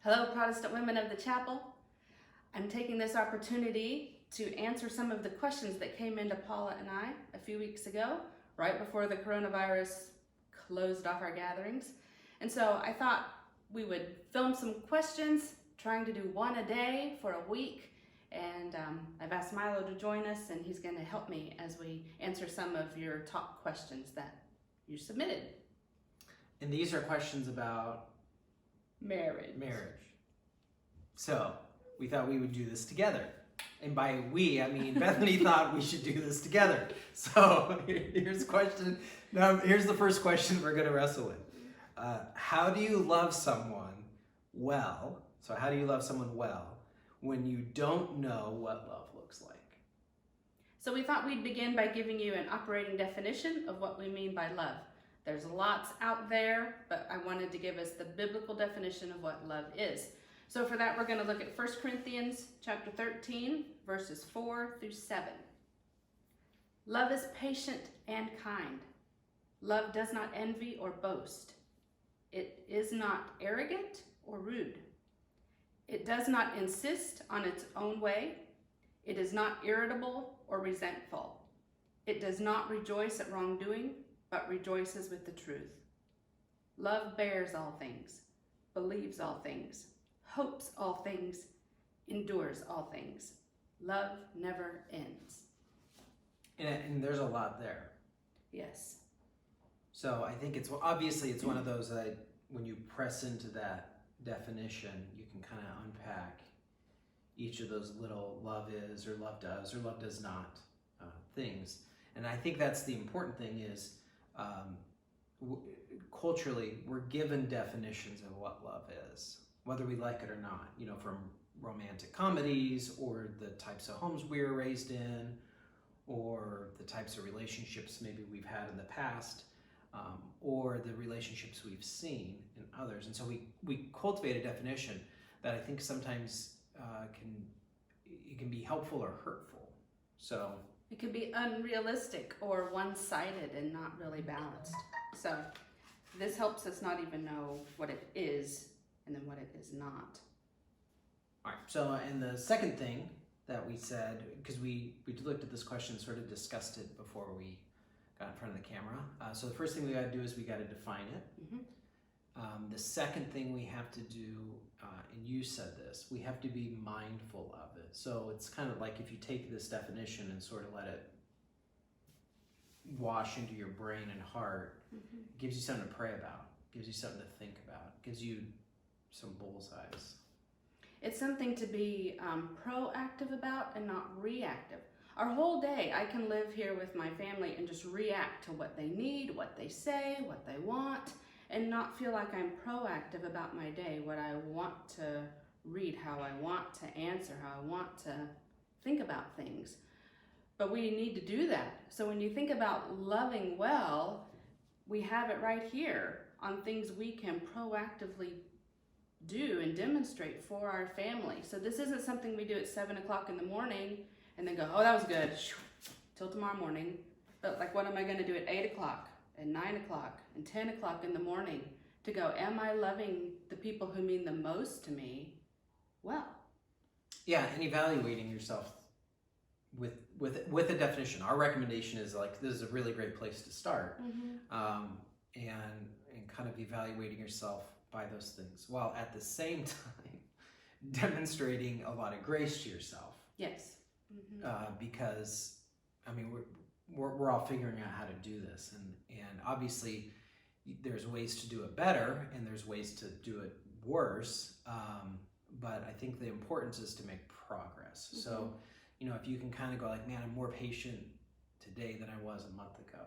Hello, Protestant women of the chapel. I'm taking this opportunity to answer some of the questions that came into Paula and I a few weeks ago, right before the coronavirus closed off our gatherings. And so I thought we would film some questions, trying to do one a day for a week. And I've asked Milo to join us, and he's going to help me as we answer some of your top questions that you submitted. And these are questions about Marriage. So we thought we would do this together. And by we, I mean Bethany thought we should do this together. So here's question. Now, here's the first question we're going to wrestle with. How do you love someone well? So how do you love someone well when you don't know what love looks like? So we thought we'd begin by giving you an operating definition of what we mean by love. There's lots out there, but I wanted to give us the biblical definition of what love is. So for that, we're going to look at 1 Corinthians chapter 13, verses 4 through 7. Love is patient and kind. Love does not envy or boast. It is not arrogant or rude. It does not insist on its own way. It is not irritable or resentful. It does not rejoice at wrongdoing, but rejoices with the truth. Love bears all things, believes all things, hopes all things, endures all things. Love never ends. And there's a lot there. Yes. So I think it's obviously it's one of those that when you press into that definition, you can kind of unpack each of those little love is or love does not things. And I think that's the important thing is culturally, we're given definitions of what love is, whether we like it or not, from romantic comedies or the types of homes we were raised in or the types of relationships maybe we've had in the past or the relationships we've seen in others. And so we cultivate a definition that I think sometimes can be helpful or hurtful. So it could be unrealistic or one-sided and not really balanced. So this helps us not even know what it is and then what it is not. All right, so and the second thing that we said, because we looked at this question, sort of discussed it before we got in front of the camera. So the first thing we got to do is we got to define it. Mm-hmm. The second thing we have to do, and you said this, we have to be mindful of it. So it's kind of like if you take this definition and sort of let it wash into your brain and heart, mm-hmm. It gives you something to pray about, gives you something to think about, gives you some bullseyes. It's something to be proactive about and not reactive. Our whole day, I can live here with my family and just react to what they need, what they say, what they want, and not feel like I'm proactive about my day, what I want to read, how I want to answer, how I want to think about things. But we need to do that. So when you think about loving well, we have it right here on things we can proactively do and demonstrate for our family. So this isn't something we do at 7 o'clock in the morning and then go, oh, that was good, till tomorrow morning. But like, what am I going to do at 8 o'clock, and 9 o'clock, and 10 o'clock in the morning to go, am I loving the people who mean the most to me well? Yeah, and evaluating yourself with a definition. Our recommendation is like, this is a really great place to start. Mm-hmm. And kind of evaluating yourself by those things, while at the same time demonstrating a lot of grace to yourself. Yes. Mm-hmm. Because I mean we're all figuring out how to do this, and obviously there's ways to do it better and there's ways to do it worse. But I think the importance is to make progress. Mm-hmm. So if you can kind of go like, man, I'm more patient today than I was a month ago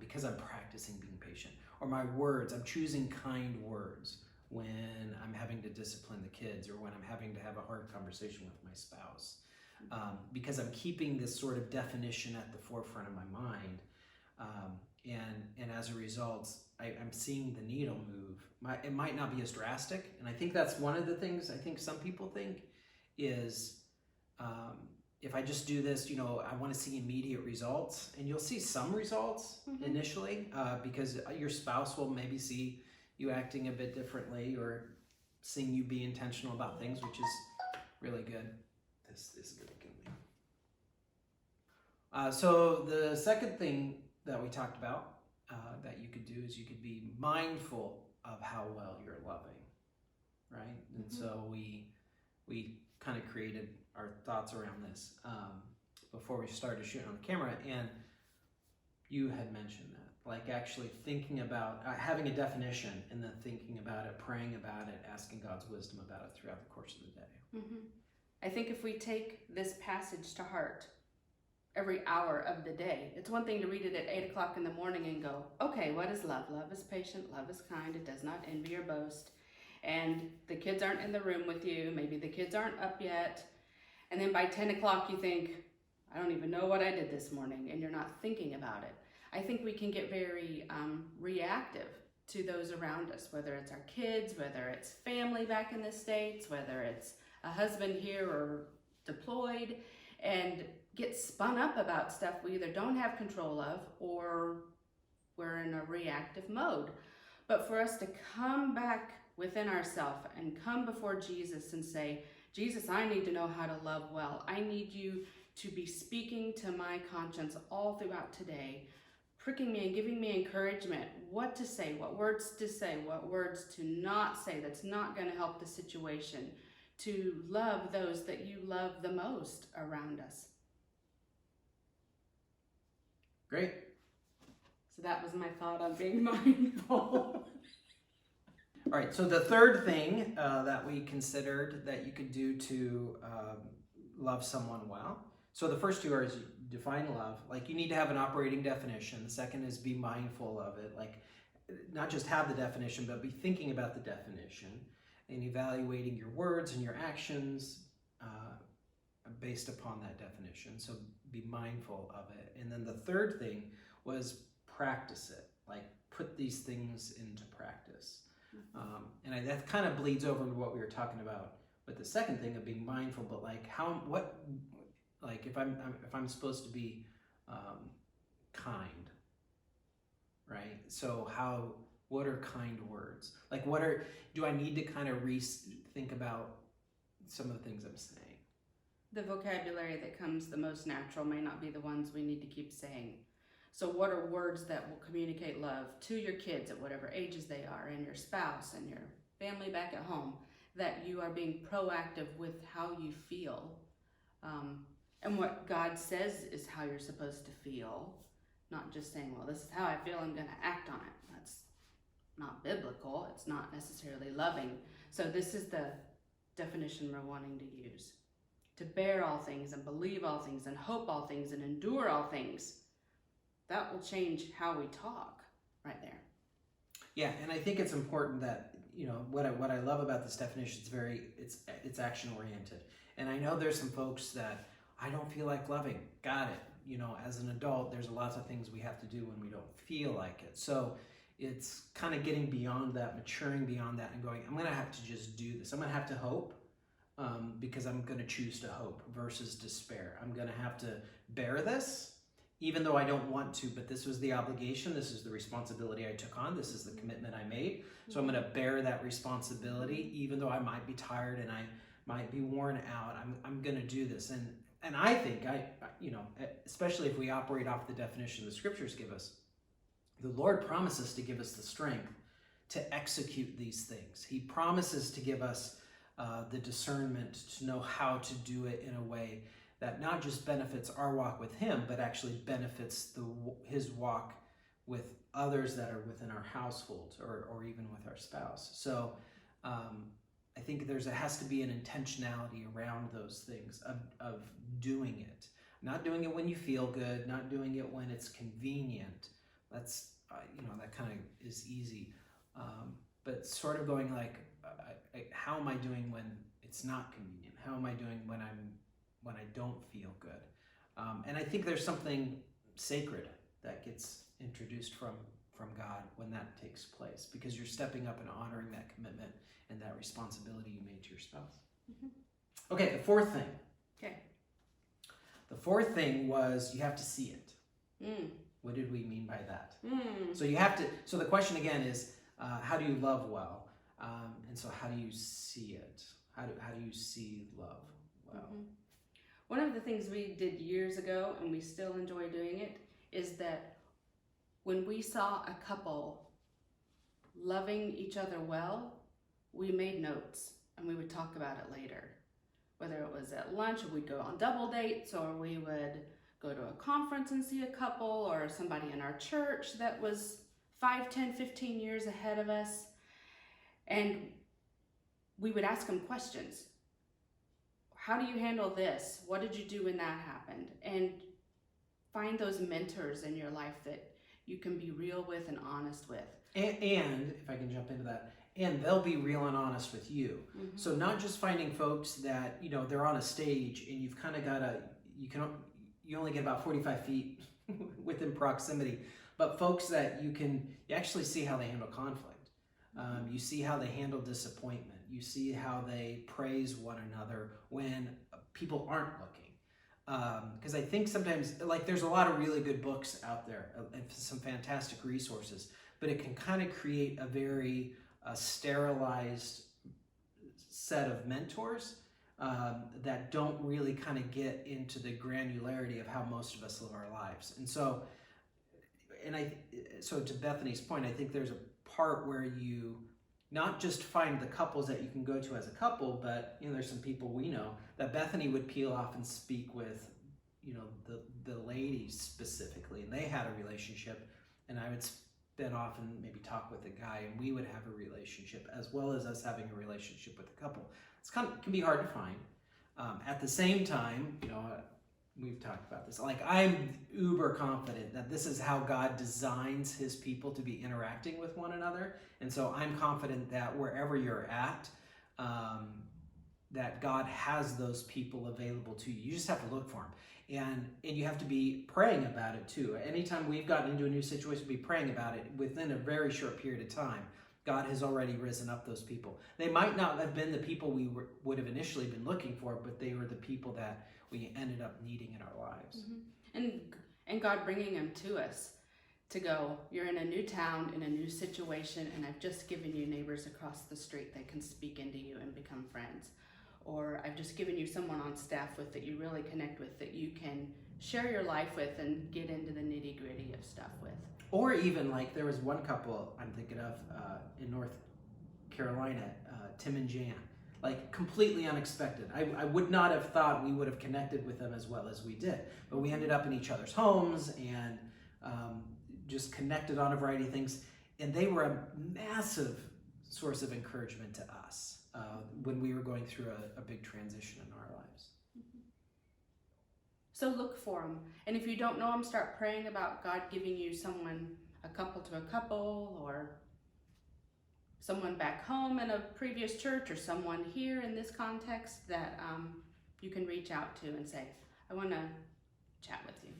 because I'm practicing being patient, or my words, I'm choosing kind words when I'm having to discipline the kids or when I'm having to have a hard conversation with my spouse. Because I'm keeping this sort of definition at the forefront of my mind. And as a result, I'm seeing the needle move. It might not be as drastic. And I think that's one of the things I think some people think is if I just do this, I want to see immediate results. And you'll see some results mm-hmm. initially because your spouse will maybe see you acting a bit differently, or seeing you be intentional about things, which is really good. This is going to kill me. So the second thing that we talked about that you could do is you could be mindful of how well you're loving, right? And so we kind of created our thoughts around this before we started shooting on the camera, and you had mentioned that, like actually thinking about having a definition and then thinking about it, praying about it, asking God's wisdom about it throughout the course of the day. I think if we take this passage to heart every hour of the day, it's one thing to read it at 8 o'clock in the morning and go, okay, what is love? Love is patient, love is kind, it does not envy or boast. And the kids aren't in the room with you, maybe the kids aren't up yet. And then by 10 o'clock you think, I don't even know what I did this morning, and you're not thinking about it. I think we can get very reactive to those around us, whether it's our kids, whether it's family back in the States, whether it's a husband here or deployed, and get spun up about stuff we either don't have control of or we're in a reactive mode. But for us to come back within ourselves and come before Jesus and say, Jesus, I need to know how to love well. I need you to be speaking to my conscience all throughout today, pricking me and giving me encouragement, what to say, what words to not say that's not going to help the situation, to love those that you love the most around us. Great. So that was my thought on being mindful. All right, so the third thing that we considered that you could do to love someone well. So the first two are is define love. Like, you need to have an operating definition. The second is be mindful of it. Like, not just have the definition, but be thinking about the definition and evaluating your words and your actions based upon that definition. So be mindful of it. And then the third thing was practice it. Like, put these things into practice. And that kind of bleeds over into what we were talking about with the second thing of being mindful. But like, if I'm supposed to be kind, right? So what are kind words? Like, do I need to kind of think about some of the things I'm saying? The vocabulary that comes the most natural may not be the ones we need to keep saying. So what are words that will communicate love to your kids at whatever ages they are, and your spouse and your family back at home, that you are being proactive with how you feel, and what God says is how you're supposed to feel, not just saying, well, this is how I feel, I'm going to act on it. That's not biblical. It's not necessarily loving. So this is the definition we're wanting to use. To bear all things and believe all things and hope all things and endure all things. That will change how we talk right there. Yeah, and I think it's important that, what I love about this definition is it's action oriented. And I know there's some folks that I don't feel like loving. Got it. As an adult, there's lots of things we have to do when we don't feel like it. So it's kind of getting beyond that, maturing beyond that, and going, I'm going to have to just do this. I'm going to have to hope. Because I'm going to choose to hope versus despair. I'm going to have to bear this, even though I don't want to, but this was the obligation. This is the responsibility I took on. This is the commitment I made. So I'm going to bear that responsibility, even though I might be tired and I might be worn out. I'm going to do this. And I think, especially if we operate off the definition the scriptures give us, the Lord promises to give us the strength to execute these things. He promises to give us the discernment to know how to do it in a way that not just benefits our walk with Him, but actually benefits His walk with others that are within our household or even with our spouse. So I think there has to be an intentionality around those things of doing it. Not doing it when you feel good, not doing it when it's convenient. That's, that kind of is easy. But sort of going like, how am I doing when it's not convenient? How am I doing when I don't feel good? And I think there's something sacred that gets introduced from God when that takes place, because you're stepping up and honoring that commitment and that responsibility you made to your spouse. Mm-hmm. Okay, the fourth thing. Okay. The fourth thing was you have to see it. Mm. What did we mean by that? Mm. So the question again is, how do you love well? And so how do you see it? How do you see love? Well, one of the things we did years ago, and we still enjoy doing it, is that when we saw a couple loving each other well, we made notes and we would talk about it later. Whether it was at lunch, or we'd go on double dates, or we would go to a conference and see a couple, or somebody in our church that was 5, 10, 15 years ahead of us. And we would ask them questions. How do you handle this? What did you do when that happened? And find those mentors in your life that you can be real with and honest with. And if I can jump into that, and they'll be real and honest with you. So not just finding folks that, you know, they're on a stage and you've kind of got you only get about 45 feet within proximity, but folks that you actually see how they handle conflict. You see how they handle disappointment. You see how they praise one another when people aren't looking. Because I think sometimes, like, there's a lot of really good books out there and some fantastic resources, but it can kind of create a very sterilized set of mentors that don't really kind of get into the granularity of how most of us live our lives. And so, so to Bethany's point, I think there's a part where you not just find the couples that you can go to as a couple, but, you know, there's some people we know that Bethany would peel off and speak with, you know, the ladies specifically, and they had a relationship, and I would spin off and maybe talk with a guy, and we would have a relationship, as well as us having a relationship with a couple. It's can be hard to find. At the same time, you know, we've talked about this. Like, I'm uber confident that this is how God designs his people to be interacting with one another. And so I'm confident that wherever you're at, that God has those people available to you. You just have to look for them. And you have to be praying about it too. Anytime we've gotten into a new situation, be praying about it within a very short period of time. God has already risen up those people. They might not have been the people we would have initially been looking for, but they were the people that we ended up needing in our lives. And God bringing them to us to go, you're in a new town, in a new situation, and I've just given you neighbors across the street that can speak into you and become friends. Or I've just given you someone on staff with that you really connect with, that you can share your life with and get into the nitty gritty of stuff with. Or even, like, there was one couple I'm thinking of in North Carolina, Tim and Jan. Like, completely unexpected. I would not have thought we would have connected with them as well as we did. But we ended up in each other's homes and just connected on a variety of things. And they were a massive source of encouragement to us when we were going through a big transition in our lives. So look for them. And if you don't know them, start praying about God giving you someone, a couple to a couple, or someone back home in a previous church, or someone here in this context that you can reach out to and say, I want to chat with you.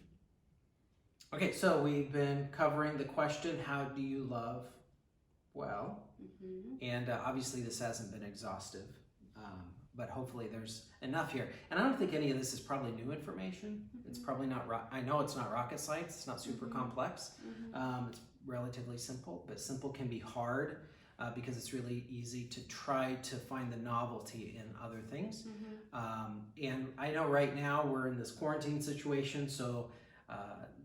Okay, so we've been covering the question, how do you love well? And obviously this hasn't been exhaustive, but hopefully there's enough here. And I don't think any of this is probably new information. It's probably not, I know it's not rocket science, it's not super complex. It's relatively simple, but simple can be hard because it's really easy to try to find the novelty in other things. And I know right now we're in this quarantine situation, so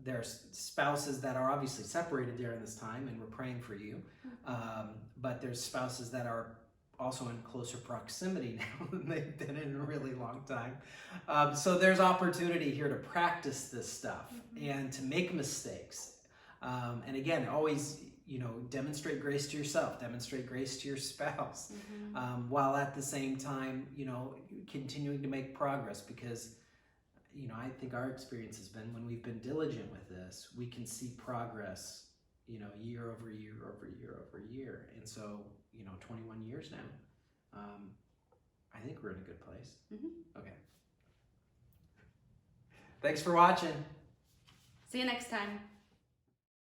there's spouses that are obviously separated during this time, and we're praying for you. But there's spouses that are also in closer proximity now than they've been in a really long time. So there's opportunity here to practice this stuff and to make mistakes. And again, always, you know, demonstrate grace to yourself, demonstrate grace to your spouse, while at the same time, you know, continuing to make progress, because, you know, I think our experience has been when we've been diligent with this, we can see progress, you know, year over year over year over year. And so, you know, 21 years now, I think we're in a good place. Okay. Thanks for watching. See you next time.